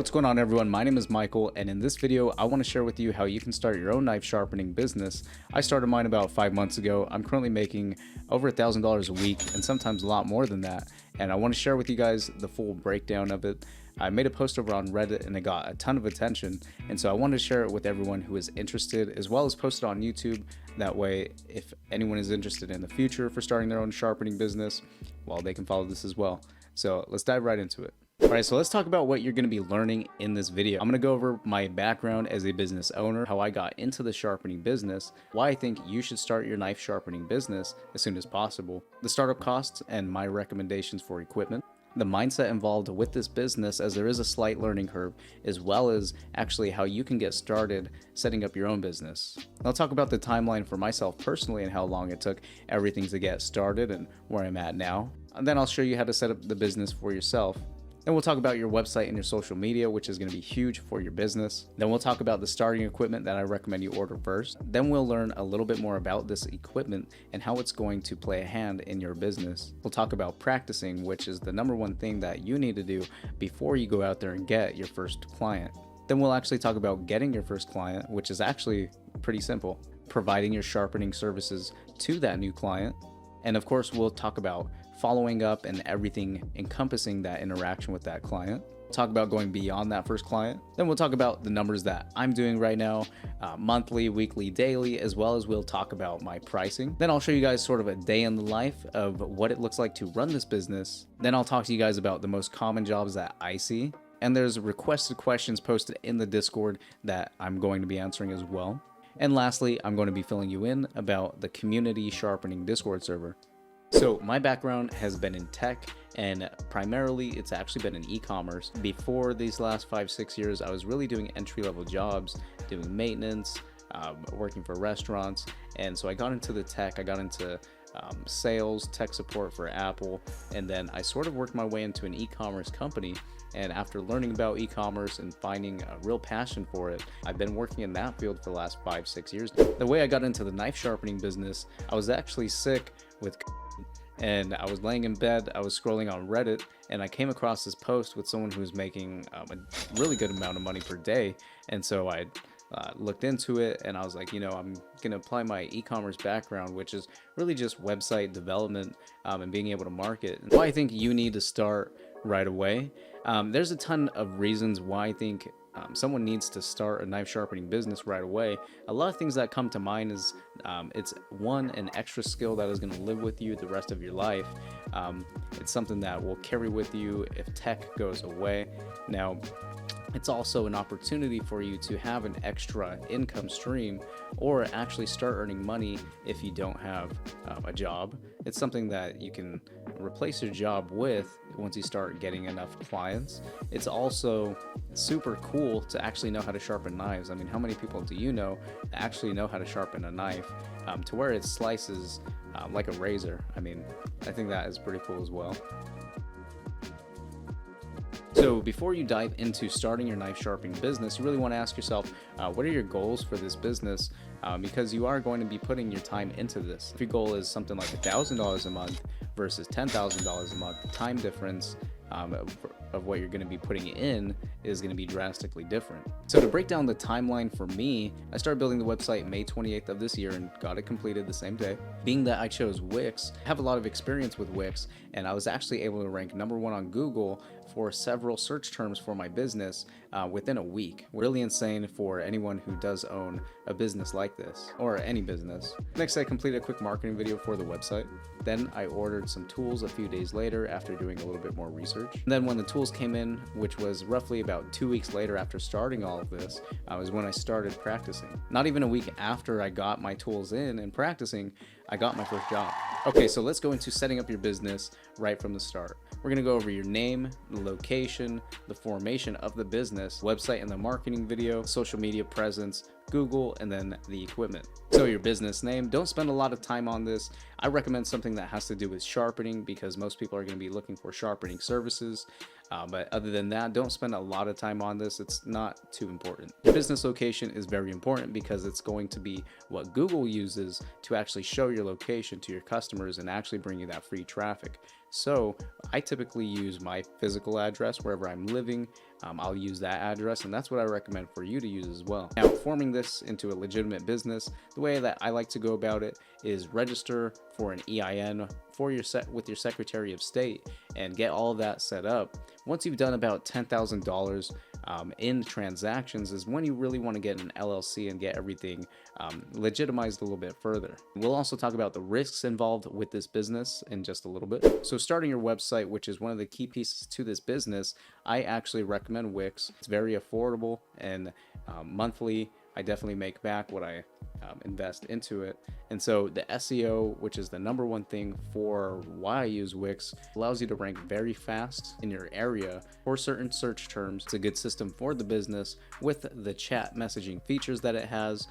What's going on, everyone? My name is Michael, and in this video I want to share with you how you can start your own knife sharpening business. I started mine about 5 months ago. I'm currently making over $1,000 a week and sometimes a lot more than that, and I want to share with you guys the full breakdown of it. I made a post over on Reddit and it got a ton of attention, and so I wanted to share it with everyone who is interested, as well as post it on YouTube. That way, if anyone is interested in the future for starting their own sharpening business, well, they can follow this as well. So let's dive right into it. Alright, so let's talk about what you're going to be learning in this video. I'm going to go over my background as a business owner, how I got into the sharpening business, why I think you should start your knife sharpening business as soon as possible, the startup costs and my recommendations for equipment, the mindset involved with this business as there is a slight learning curve, as well as actually how you can get started setting up your own business. I'll talk about the timeline for myself personally and how long it took everything to get started and where I'm at now. And then I'll show you how to set up the business for yourself. Then we'll talk about your website and your social media, which is going to be huge for your business. Then we'll talk about the starting equipment that I recommend you order first. Then we'll learn a little bit more about this equipment and how it's going to play a hand in your business. We'll talk about practicing, which is the #1 thing that you need to do before you go out there and get your first client. Then we'll actually talk about getting your first client, which is actually pretty simple. Providing your sharpening services to that new client. And of course, we'll talk about following up and everything encompassing that interaction with that client. We'll talk about going beyond that first client. Then we'll talk about the numbers that I'm doing right now, monthly, weekly, daily, as well as we'll talk about my pricing. Then I'll show you guys sort of a day in the life of what it looks like to run this business. Then I'll talk to you guys about the most common jobs that I see. And there's requested questions posted in the Discord that I'm going to be answering as well. And lastly, I'm going to be filling you in about the community sharpening Discord server. So my background has been in tech, and primarily it's actually been in e-commerce. Before these last 5-6 years, I was really doing entry-level jobs, doing maintenance, working for restaurants. And so I got into the tech, I got into sales, tech support for Apple, and then I sort of worked my way into an e-commerce company. And after learning about e-commerce and finding a real passion for it, I've been working in that field for the last 5-6 years. The way I got into the knife sharpening business, I was actually sick with and I was laying in bed, I was scrolling on Reddit, and I came across this post with someone who was making a really good amount of money per day. And so I looked into it, and I was like, you know, I'm going to apply my e-commerce background, which is really just website development and being able to market. And why I think you need to start right away. There's a ton of reasons why I think someone needs to start a knife sharpening business right away. A lot of things that come to mind is it's one, an extra skill that is going to live with you the rest of your life. It's something that will carry with you if tech goes away. Now, it's also an opportunity for you to have an extra income stream or actually start earning money if you don't have a job. It's something that you can replace your job with once you start getting enough clients. It's also super cool to actually know how to sharpen knives. I mean, how many people do you know that actually know how to sharpen a knife to where it slices like a razor? I mean, I think that is pretty cool as well. So before you dive into starting your knife sharpening business, you really want to ask yourself, what are your goals for this business? Because you are going to be putting your time into this. If your goal is something like $1,000 a month versus $10,000 a month, the time difference of what you're going to be putting in is going to be drastically different. So to break down the timeline for me, I started building the website May 28th of this year and got it completed the same day. Being that I chose Wix, I have a lot of experience with Wix, and I was actually able to rank #1 on Google for several search terms for my business within a week. Really insane for anyone who does own a business like this, or any business. Next, I completed a quick marketing video for the website. Then I ordered some tools a few days later after doing a little bit more research. And then when the tools came in, which was roughly about 2 weeks later after starting all of this, was when I started practicing. Not even a week after I got my tools in and practicing, I got my first job. Okay, so let's go into setting up your business right from the start. We're gonna go over your name, the location, the formation of the business, website and the marketing video, social media presence, Google, and then the equipment. So your business name, don't spend a lot of time on this. I recommend something that has to do with sharpening because most people are going to be looking for sharpening services. But other than that, don't spend a lot of time on this. It's not too important. Your business location is very important because it's going to be what Google uses to actually show your location to your customers and actually bring you that free traffic. So I typically use my physical address wherever I'm living I'll use that address, and that's what I recommend for you to use as well. Now, forming this into a legitimate business, the way that I like to go about it is register for an EIN for your with your Secretary of State and get all of that set up. Once you've done about $10,000 in transactions is when you really want to get an LLC and get everything legitimized a little bit further. We'll also talk about the risks involved with this business in just a little bit. So starting your website, which is one of the key pieces to this business, I actually recommend Wix. It's very affordable, and monthly I definitely make back what I invest into it. And so the SEO, which is the #1 thing for why I use Wix, allows you to rank very fast in your area for certain search terms. It's a good system for the business with the chat messaging features that it has.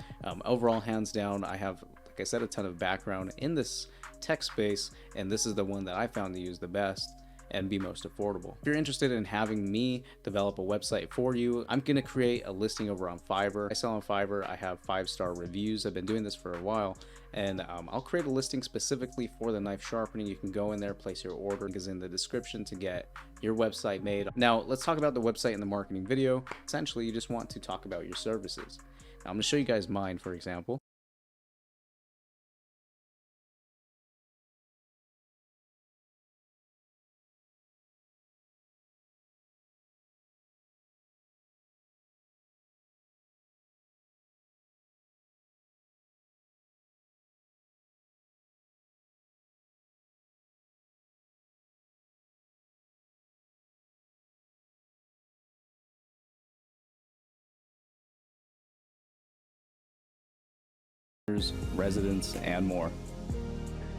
Overall, hands down, I have, like I said, a ton of background in this tech space, and this is the one that I found to use the best and be most affordable. If you're interested in having me develop a website for you, I'm gonna create a listing over on Fiverr. I sell on Fiverr. I have 5-star reviews. I've been doing this for a while, and I'll create a listing specifically for the knife sharpening. You can go in there, place your order. Link is in the description to get your website made. Now let's talk about the website and the marketing video. Essentially, you just want to talk about your services. Now, I'm gonna show you guys mine, for example. Residents, and more.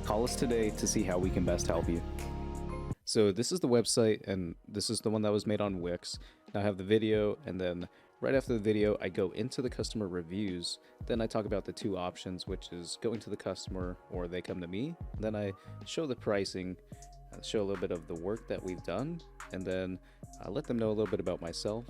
Call us today to see how we can best help you. So this is the website, and this is the one that was made on Wix. Now I have the video, and then right after the video, I go into the customer reviews. Then I talk about the 2 options, which is going to the customer or they come to me. Then I show the pricing, show a little bit of the work that we've done, and then I let them know a little bit about myself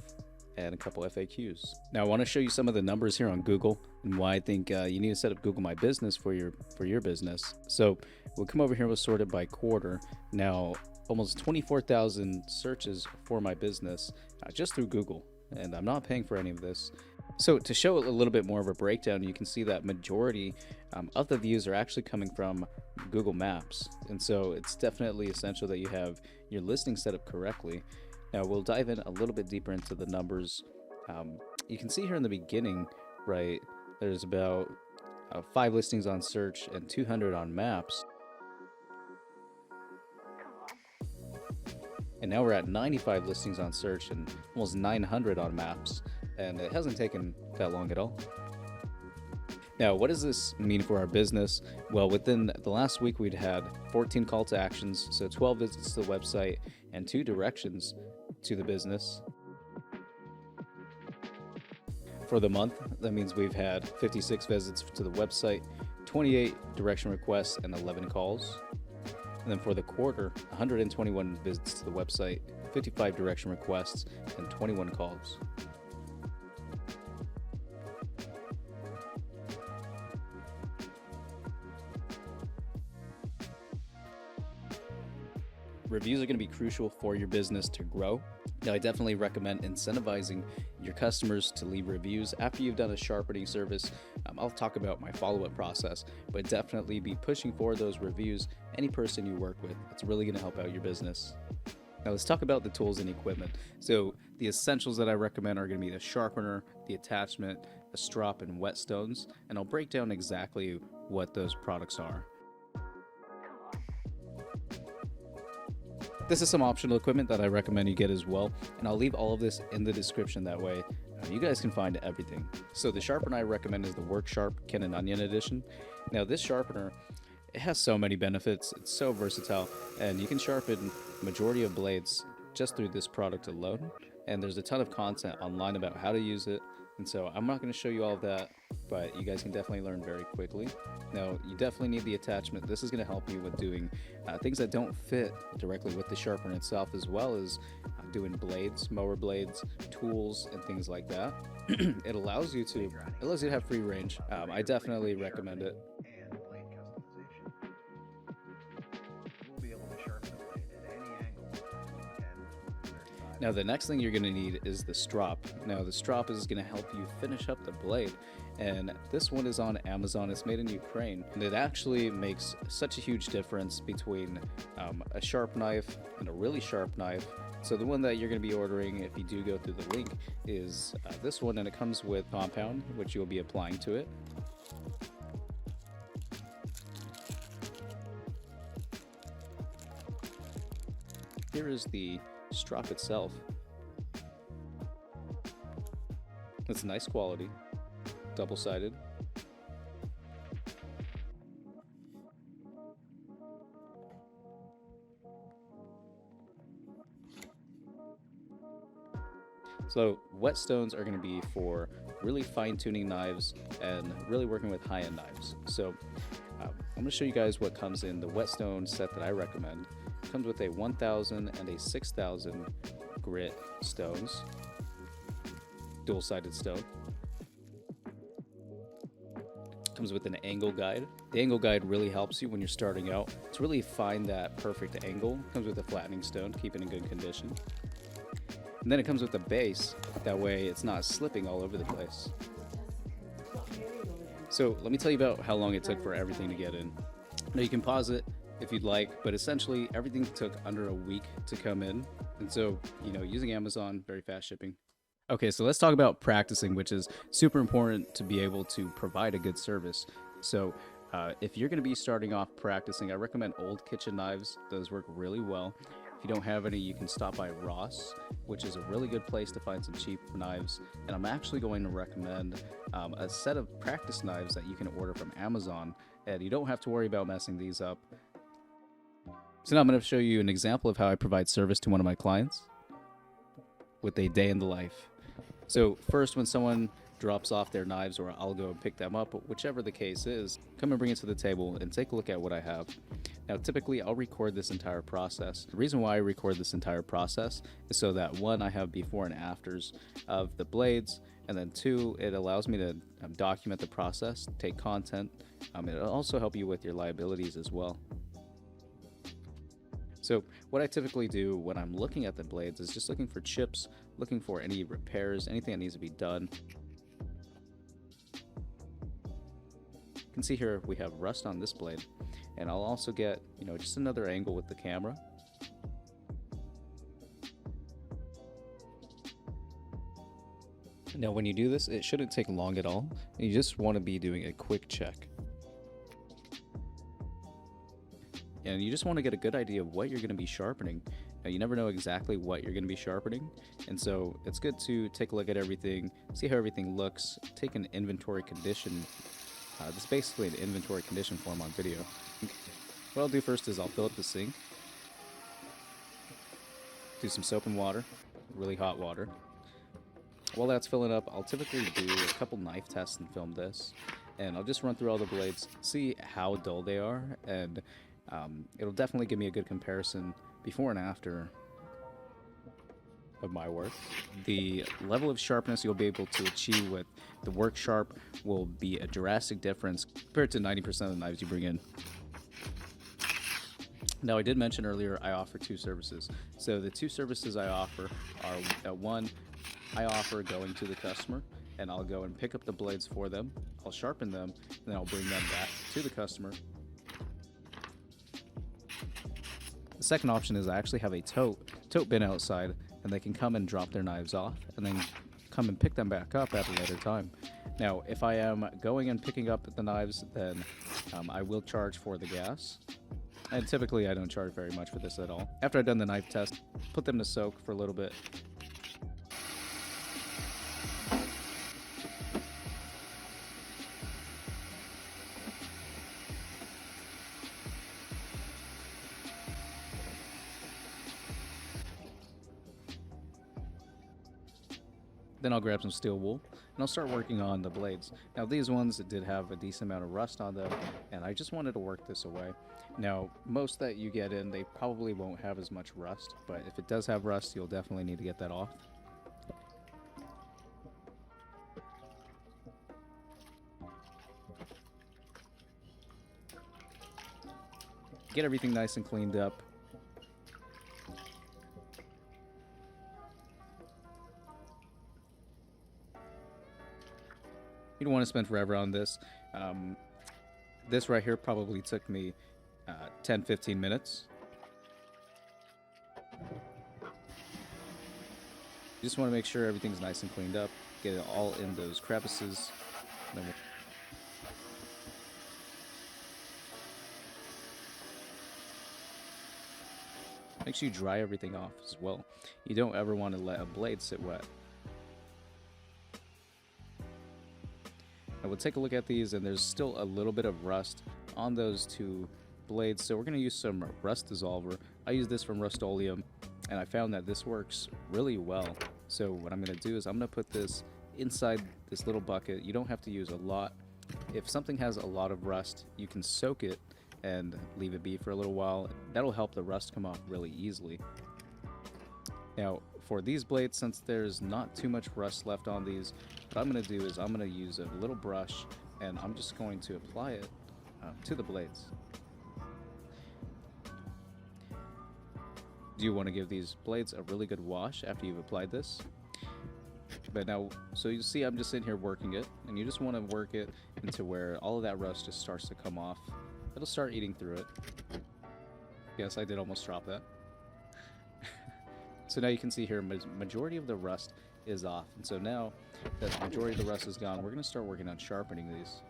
and a couple FAQs. Now I want to show you some of the numbers here on Google and why I think you need to set up Google My Business for your business. So we'll come over here, we'll sort it by quarter. Now almost 24,000 searches for my business just through Google, and I'm not paying for any of this. So to show a little bit more of a breakdown, you can see that majority of the views are actually coming from Google Maps, and so it's definitely essential that you have your listing set up correctly. Now we'll dive in a little bit deeper into the numbers. You can see here in the beginning, right, there's about 5 listings on search and 200 on maps. And now we're at 95 listings on search and almost 900 on maps. And it hasn't taken that long at all. Now, what does this mean for our business? Well, within the last week, we'd had 14 call to actions, so 12 visits to the website and 2 directions to the business. For the month, that means we've had 56 visits to the website, 28 direction requests, and 11 calls. And then for the quarter, 121 visits to the website, 55 direction requests, and 21 calls. Reviews are going to be crucial for your business to grow. Now, I definitely recommend incentivizing your customers to leave reviews after you've done a sharpening service. I'll talk about my follow-up process, but definitely be pushing for those reviews. Any person you work with, it's really going to help out your business. Now let's talk about the tools and equipment. So the essentials that I recommend are going to be the sharpener, the attachment, the strop, and whetstones, and I'll break down exactly what those products are. This is some optional equipment that I recommend you get as well, and I'll leave all of this in the description. That way you guys can find everything. So the sharpener I recommend is the Work Sharp Ken and Onion edition. Now this sharpener, it has so many benefits. It's so versatile, and you can sharpen majority of blades just through this product alone. And there's a ton of content online about how to use it, and so I'm not going to show you all of that, but you guys can definitely learn very quickly. Now you definitely need the attachment. This is going to help you with doing things that don't fit directly with the sharpener itself, as well as doing blades, mower blades, tools, and things like that. It allows you to have free range. I definitely recommend it. Now the next thing you're going to need is the strop. Now the strop is going to help you finish up the blade, and this one is on Amazon. It's made in Ukraine, and it actually makes such a huge difference between a sharp knife and a really sharp knife. So the one that you're going to be ordering, if you do go through the link, is this one, and it comes with compound, which you'll be applying to it. Here is the strop itself. It's nice quality, double-sided. So whetstones are going to be for really fine-tuning knives and really working with high-end knives. So I'm going to show you guys what comes in the whetstone set that I recommend. It comes with a 1000 and a 6000 grit stones, dual-sided stone. Comes with an angle guide. The angle guide really helps you when you're starting out to really find that perfect angle. Comes with a flattening stone, keep it in good condition. And then it comes with a base, that way it's not slipping all over the place. So let me tell you about how long it took for everything to get in. Now you can pause it if you'd like, but essentially everything took under a week to come in. And so, you know, using Amazon, very fast shipping. Okay, so let's talk about practicing, which is super important to be able to provide a good service. So if you're going to be starting off practicing, I recommend old kitchen knives. Those work really well. If you don't have any, you can stop by Ross, which is a really good place to find some cheap knives. And I'm actually going to recommend a set of practice knives that you can order from Amazon, and you don't have to worry about messing these up. So now I'm going to show you an example of how I provide service to one of my clients with a day in the life. So first, when someone drops off their knives, or I'll go and pick them up, whichever the case is, come and bring it to the table and take a look at what I have. Now, typically, I'll record this entire process. The reason why I record this entire process is so that, one, I have before and afters of the blades, and then two, it allows me to document the process, take content. It'll also help you with your liabilities as well. So what I typically do when I'm looking at the blades is just looking for chips, looking for any repairs, anything that needs to be done. You can see here we have rust on this blade, and I'll also get, you know, just another angle with the camera. Now when you do this, it shouldn't take long at all. You just want to be doing a quick check. And you just want to get a good idea of what you're going to be sharpening. Now, you never know exactly what you're going to be sharpening, and so it's good to take a look at everything, see how everything looks, take an inventory condition. This is basically an inventory condition form on video. What I'll do first is I'll fill up the sink, do some soap and water, really hot water. While that's filling up, I'll typically do a couple knife tests and film this, and I'll just run through all the blades, see how dull they are, and it'll definitely give me a good comparison before and after of my work. The level of sharpness you'll be able to achieve with the Work Sharp will be a drastic difference compared to 90% of the knives you bring in. Now, I did mention earlier I offer two services. So the two services I offer are, one, I offer going to the customer, and I'll go and pick up the blades for them, I'll sharpen them, and then I'll bring them back to the customer. The second option is I actually have a tote bin outside, and they can come and drop their knives off and then come and pick them back up at a later time. Now, if I am going and picking up the knives, then I will charge for the gas. And typically I don't charge very much for this at all. After I've done the knife test, put them to soak for a little bit. Then I'll grab some steel wool, and I'll start working on the blades. Now these ones did have a decent amount of rust on them, and I just wanted to work this away. Now, most that you get in, they probably won't have as much rust, but if it does have rust, you'll definitely need to get that off. Get everything nice and cleaned up. You don't want to spend forever on this. This right here probably took me 10-15 minutes. You just want to make sure everything's nice and cleaned up, get it all in those crevices. Then make sure you dry everything off as well. You don't ever want to let a blade sit wet. Now we'll take a look at these, and there's still a little bit of rust on those two blades, so we're going to use some rust dissolver. I use this from Rust-Oleum, and I found that this works really well. So what I'm going to do is I'm going to put this inside this little bucket. You don't have to use a lot. If something has a lot of rust, you can soak it and leave it be for a little while. That'll help the rust come off really easily. Now for these blades, since there's not too much rust left on these, what I'm going to do is I'm going to use a little brush, and I'm just going to apply it to the blades. You want to give these blades a really good wash after you've applied this. But now, so you see I'm just sitting here working it, and you just want to work it into where all of that rust just starts to come off. It'll start eating through it. Yes, I did almost drop that. So now you can see here, majority of the rust is off. And so now that the majority of the rust is gone, we're going to start working on sharpening these.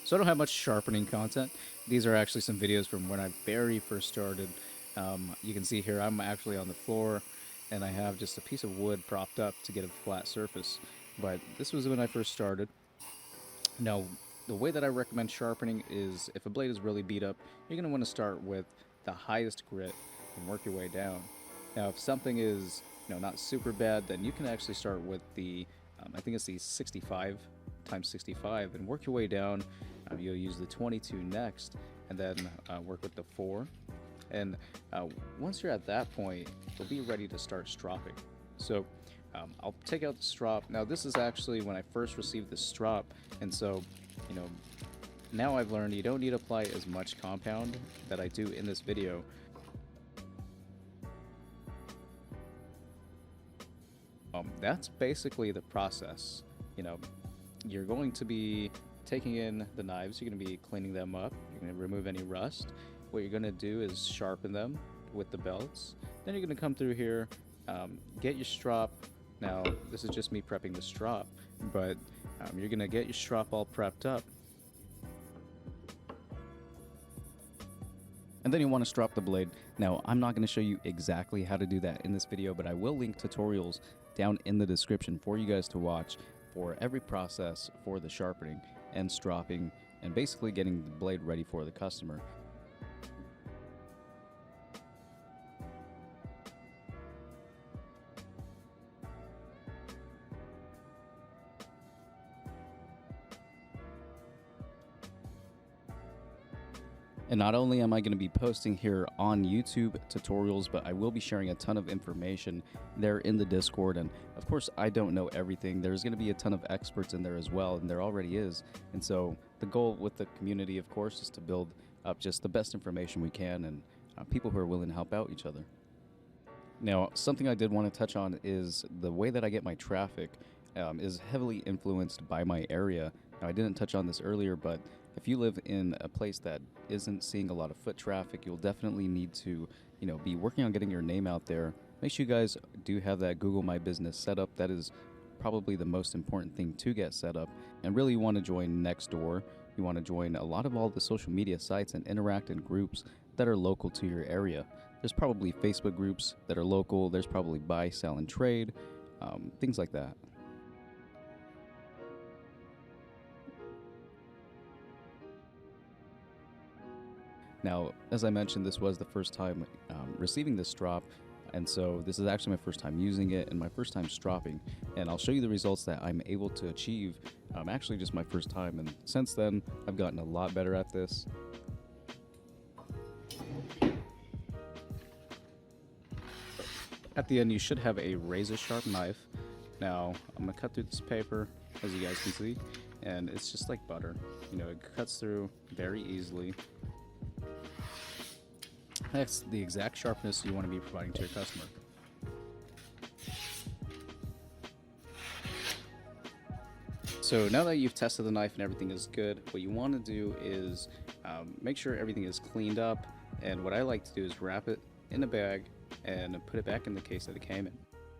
So I don't have much sharpening content. These are actually some videos from when I very first started. You can see here I'm actually on the floor, and I have just a piece of wood propped up to get a flat surface. But this was when I first started. Now, the way that I recommend sharpening is if a blade is really beat up, you're going to want to start with the highest grit and work your way down. Now, if something is not super bad, then you can actually start with the, I think it's the 65 times 65, and work your way down. You'll use the 22 next, and then work with the 4. And once you're at that point, you'll be ready to start stropping. So I'll take out the strop. Now this is actually when I first received the strop, and so now I've learned you don't need to apply as much compound that I do in this video. That's basically the process. You're going to be taking in the knives, you're going to be cleaning them up, you're going to remove any rust. What you're going to do is sharpen them with the belts. Then you're going to come through here, get your strop. Now this is just me prepping the strop, but you're going to get your strop all prepped up. And then you want to strop the blade. Now I'm not going to show you exactly how to do that in this video, but I will link tutorials down in the description for you guys to watch for every process for the sharpening and stropping, and basically getting the blade ready for the customer. And not only am I going to be posting here on YouTube tutorials, but I will be sharing a ton of information there in the Discord. And of course, I don't know everything. There's going to be a ton of experts in there as well, and there already is. And so the goal with the community, of course, is to build up just the best information we can, and people who are willing to help out each other. Now, something I did want to touch on is the way that I get my traffic is heavily influenced by my area. Now, I didn't touch on this earlier, but if you live in a place that isn't seeing a lot of foot traffic, you'll definitely need to, be working on getting your name out there. Make sure you guys do have that Google My Business set up. That is probably the most important thing to get set up. And really, you want to join Nextdoor. You want to join a lot of all the social media sites and interact in groups that are local to your area. There's probably Facebook groups that are local. There's probably buy, sell, and trade, things like that. Now, as I mentioned, this was the first time receiving this strop, and so this is actually my first time using it and my first time stropping, and I'll show you the results that I'm able to achieve actually just my first time, and since then I've gotten a lot better at this. At the end, you should have a razor sharp knife. Now, I'm gonna cut through this paper, as you guys can see, and it's just like butter. You know, it cuts through very easily. That's the exact sharpness you want to be providing to your customer. So now that you've tested the knife and everything is good, what you want to do is make sure everything is cleaned up. And what I like to do is wrap it in a bag and put it back in the case that it came in.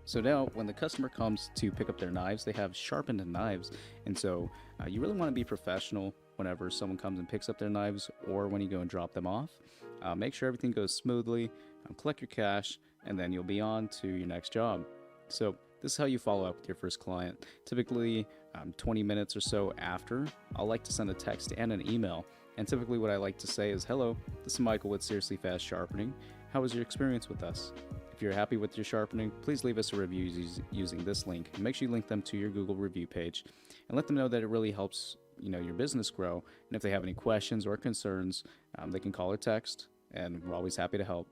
So now when the customer comes to pick up their knives, they have sharpened knives. And so you really want to be professional whenever someone comes and picks up their knives or when you go and drop them off. Make sure everything goes smoothly, collect your cash, and then you'll be on to your next job. So this is how you follow up with your first client. Typically 20 minutes or so after, I'll like to send a text and an email. And typically what I like to say is, hello, this is Michael with Seriously Fast Sharpening. How was your experience with us? If you're happy with your sharpening, please leave us a review using this link. And make sure you link them to your Google review page and let them know that it really helps your business grow. And if they have any questions or concerns, they can call or text, and we're always happy to help.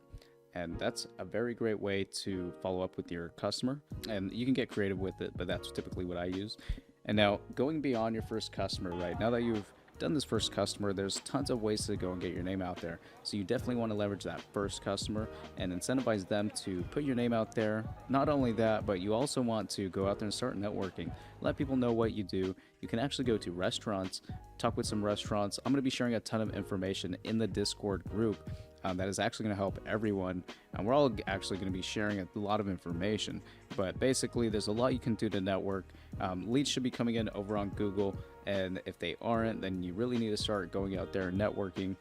And that's a very great way to follow up with your customer. And you can get creative with it, but that's typically what I use. And now going beyond your first customer, right? Now that you've done this first customer, there's tons of ways to go and get your name out there. So you definitely want to leverage that first customer and incentivize them to put your name out there. Not only that, but you also want to go out there and start networking. Let people know what you do. You can actually go to restaurants, talk with some restaurants. I'm going to be sharing a ton of information in the Discord group that is actually going to help everyone. And we're all actually going to be sharing a lot of information. But basically, there's a lot you can do to network. Leads should be coming in over on Google. And if they aren't, then you really need to start going out there and networking.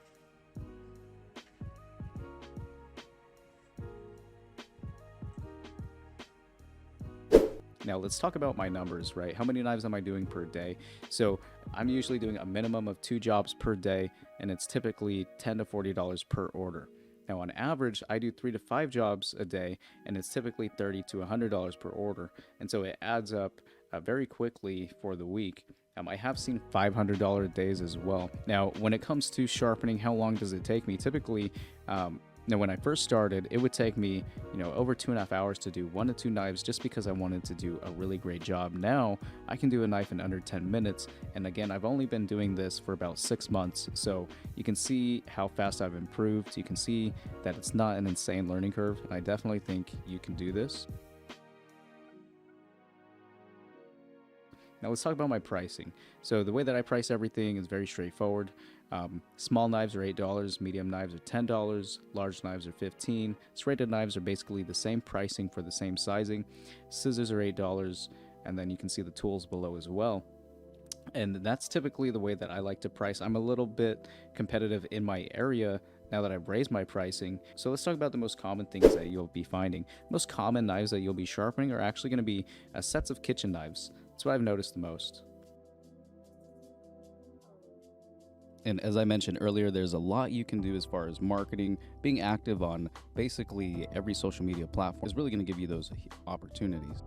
Now let's talk about my numbers, right? How many knives am I doing per day? So I'm usually doing a minimum of 2 jobs per day, and it's typically $10 to $40 per order. Now on average, I do 3 to 5 jobs a day, and it's typically $30 to $100 per order. And so it adds up very quickly for the week. I have seen $500 days as well. Now, when it comes to sharpening, how long does it take me? Typically, now when I first started, it would take me, over 2.5 hours to do 1 to 2 knives just because I wanted to do a really great job. Now, I can do a knife in under 10 minutes. And again, I've only been doing this for about 6 months. So you can see how fast I've improved. You can see that it's not an insane learning curve. And I definitely think you can do this. Now let's talk about my pricing. So the way that I price everything is very straightforward. Small knives are $8, medium knives are $10, large knives are $15. Serrated knives are basically the same pricing for the same sizing. Scissors are $8, and then you can see the tools below as well. And that's typically the way that I like to price. I'm a little bit competitive in my area now that I've raised my pricing. So let's talk about the most common things that you'll be finding. Most common knives that you'll be sharpening are actually going to be sets of kitchen knives. That's what I've noticed the most. And as I mentioned earlier, there's a lot you can do as far as marketing. Being active on basically every social media platform is really going to give you those opportunities.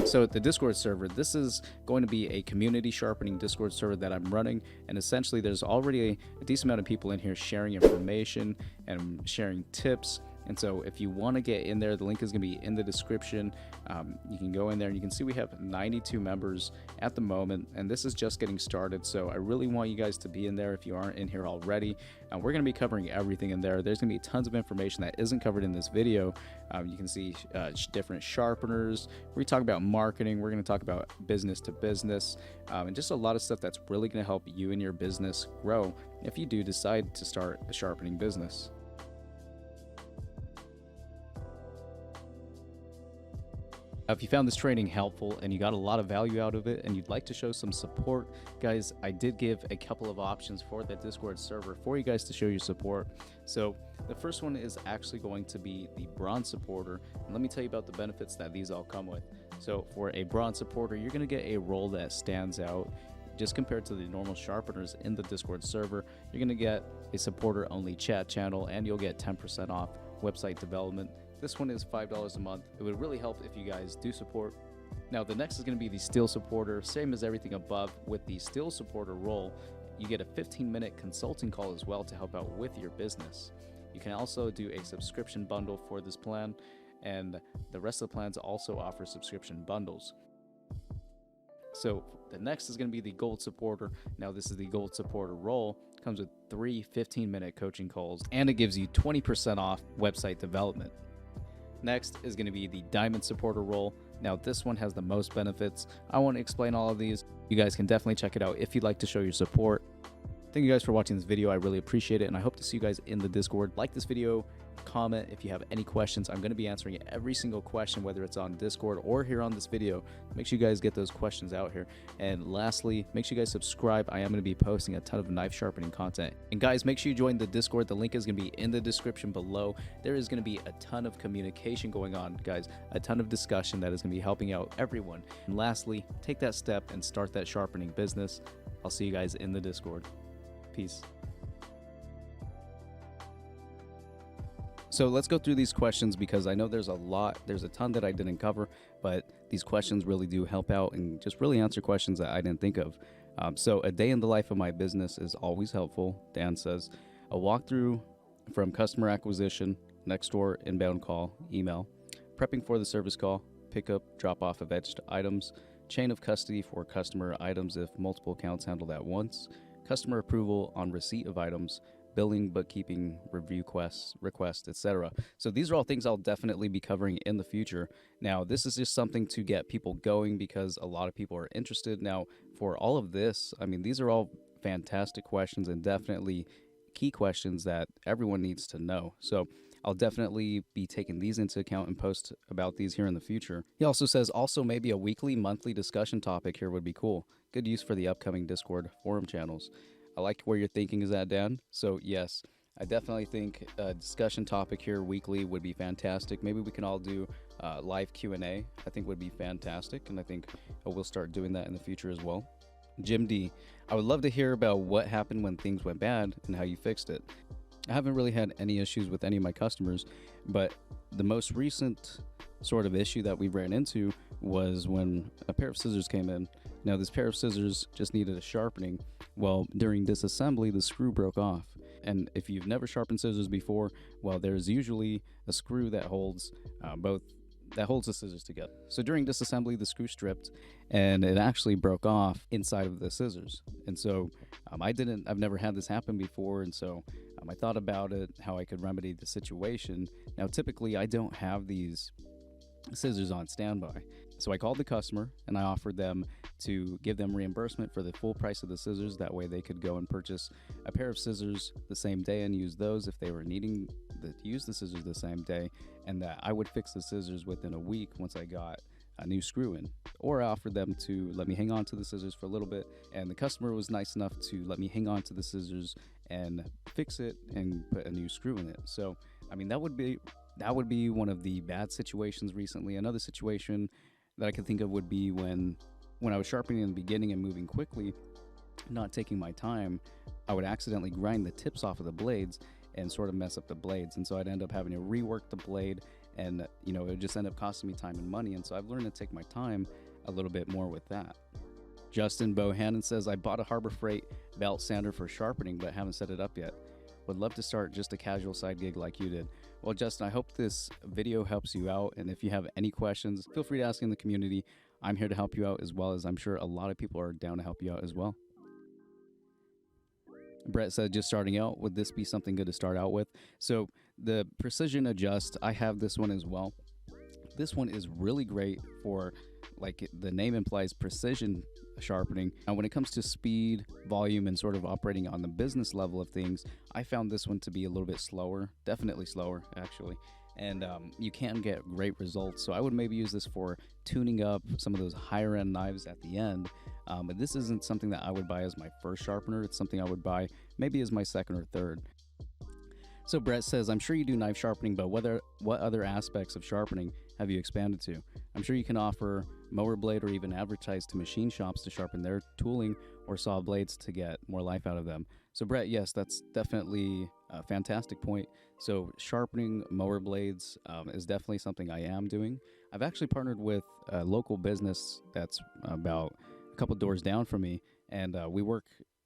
So the Discord server, this is going to be a community sharpening Discord server that I'm running, and essentially there's already a decent amount of people in here sharing information and sharing tips. And so if you want to get in there, the link is going to be in the description. You can go in there and you can see we have 92 members at the moment, and this is just getting started. So I really want you guys to be in there if you aren't in here already. We're going to be covering everything in there. There's going to be tons of information that isn't covered in this video. You can see different sharpeners. We're talking about marketing. We're going to talk about business to business, and just a lot of stuff that's really going to help you and your business grow if you do decide to start a sharpening business. If you found this training helpful and you got a lot of value out of it and you'd like to show some support, guys, I did give a couple of options for the Discord server for you guys to show your support. So the first one is actually going to be the bronze supporter. And let me tell you about the benefits that these all come with. So for a bronze supporter, you're going to get a role that stands out. Just compared to the normal sharpeners in the Discord server, you're going to get a supporter only chat channel, and you'll get 10% off website development. This one is $5 a month. It would really help if you guys do support. Now the next is going to be the steel supporter. Same as everything above. With the steel supporter roll, you get a 15-minute consulting call as well to help out with your business. You can also do a subscription bundle for this plan, and the rest of the plans also offer subscription bundles. So the next is going to be the gold supporter. Now this is the gold supporter roll. It comes with 3 15-minute coaching calls, and it gives you 20% off website development. Next is going to be the diamond supporter roll. Now this one has the most benefits. I won't explain all of these. You guys can definitely check it out if you'd like to show your support. Thank you guys for watching this video. I really appreciate it, and I hope to see you guys in the Discord. Like this video, comment if you have any questions. I'm going to be answering every single question, whether it's on Discord or here on this video. Make sure you guys get those questions out here. And lastly, make sure you guys subscribe. I am going to be posting a ton of knife sharpening content. And guys, make sure you join the Discord. The link is going to be in the description below. There is going to be a ton of communication going on, guys, a ton of discussion that is going to be helping out everyone. And lastly, take that step and start that sharpening business. I'll see you guys in the Discord. Peace. So let's go through these questions, because I know there's a ton that I didn't cover, but these questions really do help out and just really answer questions that I didn't think of. So a day in the life of my business is always helpful. Dan says a walkthrough from customer acquisition, next door inbound call, email, prepping for the service call, pickup, drop off of edged items, chain of custody for customer items if multiple accounts handled at once, customer approval on receipt of items, billing, bookkeeping, review requests, etc. So these are all things I'll definitely be covering in the future. Now, this is just something to get people going because a lot of people are interested. Now, for all of this, I mean, these are all fantastic questions and definitely key questions that everyone needs to know. So I'll definitely be taking these into account and post about these here in the future. He also says maybe a weekly, monthly discussion topic here would be cool. Good use for the upcoming Discord forum channels. I like where your thinking is at, Dan. So yes, I definitely think a discussion topic here weekly would be fantastic. Maybe we can all do live Q&A. I think would be fantastic, and I think we'll start doing that in the future as well. Jim D, I would love to hear about what happened when things went bad and how you fixed it. I haven't really had any issues with any of my customers, but the most recent sort of issue that we ran into was when a pair of scissors came in. Now this pair of scissors just needed a sharpening. Well, during disassembly, the screw broke off. And if you've never sharpened scissors before, well, there's usually a screw that holds the scissors together. So during disassembly, the screw stripped and it actually broke off inside of the scissors. And so I've never had this happen before. And so I thought about it, how I could remedy the situation. Now, typically I don't have these scissors on standby. So I called the customer and I offered them to give them reimbursement for the full price of the scissors. That way they could go and purchase a pair of scissors the same day and use those if they were needing to use the scissors the same day, and that I would fix the scissors within a week once I got a new screw in. Or I offered them to let me hang on to the scissors for a little bit, and the customer was nice enough to let me hang on to the scissors and fix it and put a new screw in it. So I mean, that would be one of the bad situations recently. Another situation that I could think of would be when I was sharpening in the beginning and moving quickly, not taking my time, I would accidentally grind the tips off of the blades and sort of mess up the blades. And so I'd end up having to rework the blade, and it would just end up costing me time and money. And so I've learned to take my time a little bit more with that. Justin Bohannon says, I bought a Harbor Freight belt sander for sharpening, but haven't set it up yet. Would love to start just a casual side gig like you did. Well, Justin, I hope this video helps you out. And if you have any questions, feel free to ask in the community. I'm here to help you out, as well as I'm sure a lot of people are down to help you out as well. Brett said, just starting out, would this be something good to start out with? So the Precision Adjust, I have this one as well. This one is really great for, like the name implies, precision sharpening. Now, when it comes to speed, volume, and sort of operating on the business level of things, I found this one to be a little bit slower, definitely slower, actually. And you can get great results. So I would maybe use this for tuning up some of those higher end knives at the end. But this isn't something that I would buy as my first sharpener. It's something I would buy maybe as my second or third. So Brett says, I'm sure you do knife sharpening, but what other aspects of sharpening have you expanded to? I'm sure you can offer mower blade or even advertise to machine shops to sharpen their tooling or saw blades to get more life out of them. So Brett, yes, that's definitely a fantastic point. So sharpening mower blades is definitely something I am doing. I've actually partnered with a local business that's about a couple doors down from me, and we work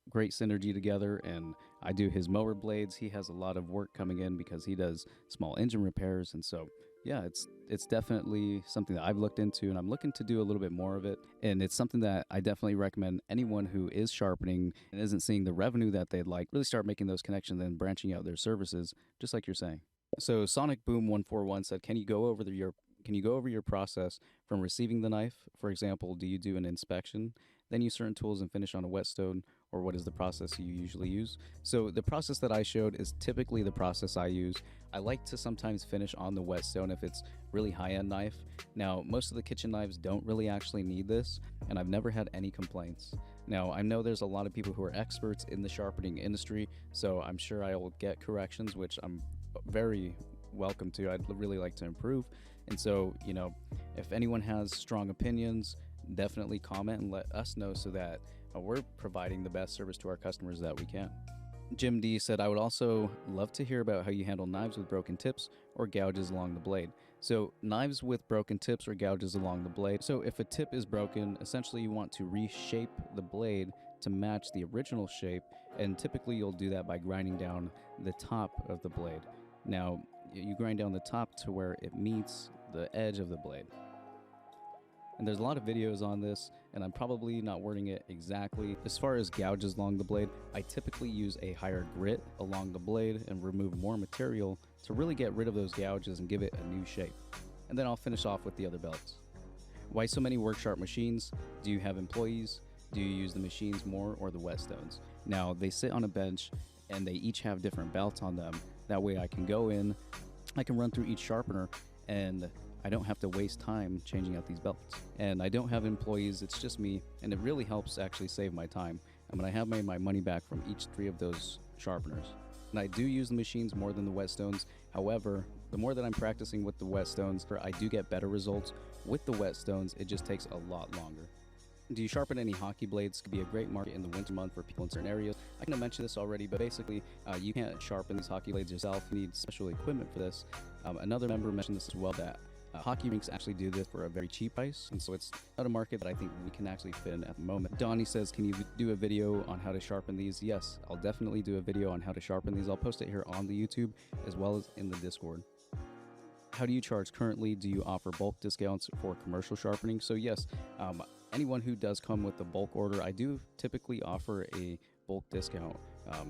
great synergy together. And I do his mower blades. He has a lot of work coming in because he does small engine repairs, and so yeah, it's definitely something that I've looked into, and I'm looking to do a little bit more of it. And it's something that I definitely recommend anyone who is sharpening and isn't seeing the revenue that they'd like really start making those connections and branching out their services, just like you're saying. So Sonic Boom 141 said, can you go over your process from receiving the knife? For example, do you do an inspection, then use certain tools and finish on a whetstone, or what is the process you usually use? So the process that I showed is typically the process I use. I like to sometimes finish on the whetstone if it's really high-end knife. Now, most of the kitchen knives don't really actually need this, and I've never had any complaints. Now, I know there's a lot of people who are experts in the sharpening industry, so I'm sure I will get corrections, which I'm very welcome to. I'd really like to improve. And so, if anyone has strong opinions, definitely comment and let us know so that we're providing the best service to our customers that we can. Jim D said, I would also love to hear about how you handle knives with broken tips or gouges along the blade. So knives with broken tips or gouges along the blade. So if a tip is broken, essentially you want to reshape the blade to match the original shape. And typically you'll do that by grinding down the top of the blade. Now, you grind down the top to where it meets the edge of the blade. And there's a lot of videos on this, and I'm probably not wording it exactly. As far as gouges along the blade, I typically use a higher grit along the blade and remove more material to really get rid of those gouges and give it a new shape. And then I'll finish off with the other belts. Why so many WorkSharp machines? Do you have employees? Do you use the machines more or the whetstones? Now, they sit on a bench and they each have different belts on them. That way I can go in, I can run through each sharpener, and I don't have to waste time changing out these belts. And I don't have employees, it's just me, and it really helps actually save my time. I mean, I have made my money back from each 3 of those sharpeners. And I do use the machines more than the whetstones. However, the more that I'm practicing with the whetstones, I do get better results. With the whetstones, it just takes a lot longer. Do you sharpen any hockey blades? Could be a great market in the winter month for people in certain areas. I kind of mentioned this already, but basically, you can't sharpen these hockey blades yourself. You need special equipment for this. Another member mentioned this as well, that hockey rinks actually do this for a very cheap price, and so it's not a market that I think we can actually fit in at the moment. Donnie says, can you do a video on how to sharpen these? Yes, I'll definitely do a video on how to sharpen these. I'll post it here on the YouTube as well as in the Discord. How do you charge currently? Do you offer bulk discounts for commercial sharpening? So yes, anyone who does come with a bulk order, I do typically offer a bulk discount.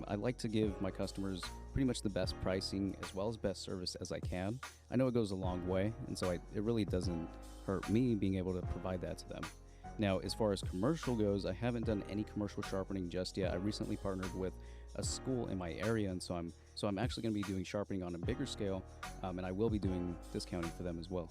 I like to give my customers pretty much the best pricing as well as best service as I can. I know it goes a long way, and so it really doesn't hurt me being able to provide that to them. Now, as far as commercial goes, I haven't done any commercial sharpening just yet. I recently partnered with a school in my area, and so I'm actually going to be doing sharpening on a bigger scale, and I will be doing discounting for them as well.